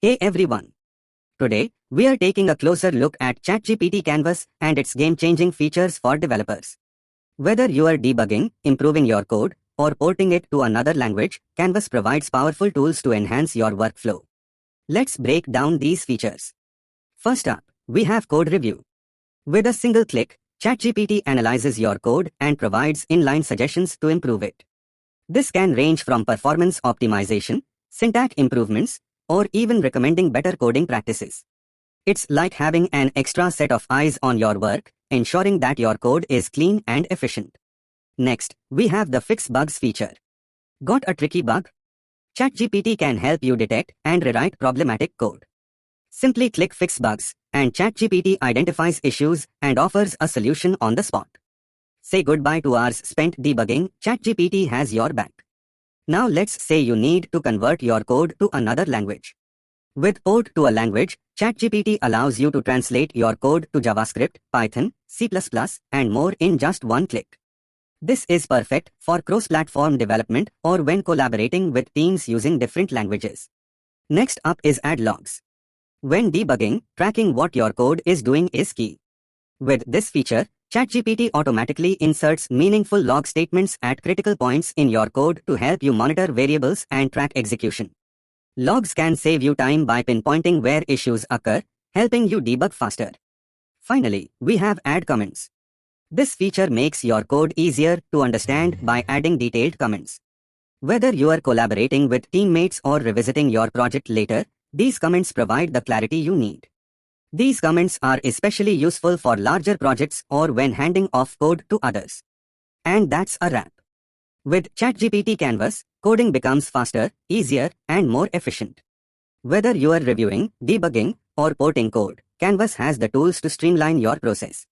Hey everyone! Today, we are taking a closer look at ChatGPT Canvas and its game-changing features for developers. Whether you are debugging, improving your code, or porting it to another language, Canvas provides powerful tools to enhance your workflow. Let's break down these features. First up, we have Code Review. With a single click, ChatGPT analyzes your code and provides inline suggestions to improve it. This can range from performance optimization, syntax improvements, or even recommending better coding practices. It's like having an extra set of eyes on your work, ensuring that your code is clean and efficient. Next, we have the Fix Bugs feature. Got a tricky bug? ChatGPT can help you detect and rewrite problematic code. Simply click Fix Bugs, and ChatGPT identifies issues and offers a solution on the spot. Say goodbye to hours spent debugging, ChatGPT has your back. Now let's say you need to convert your code to another language. With Port to a Language, ChatGPT allows you to translate your code to JavaScript, Python, C++, and more in just one click. This is perfect for cross-platform development or when collaborating with teams using different languages. Next up is Add Logs. When debugging, tracking what your code is doing is key. With this feature, ChatGPT automatically inserts meaningful log statements at critical points in your code to help you monitor variables and track execution. Logs can save you time by pinpointing where issues occur, helping you debug faster. Finally, we have Add Comments. This feature makes your code easier to understand by adding detailed comments. Whether you are collaborating with teammates or revisiting your project later, these comments provide the clarity you need. These comments are especially useful for larger projects or when handing off code to others. And that's a wrap. With ChatGPT Canvas, coding becomes faster, easier, and more efficient. Whether you are reviewing, debugging, or porting code, Canvas has the tools to streamline your process.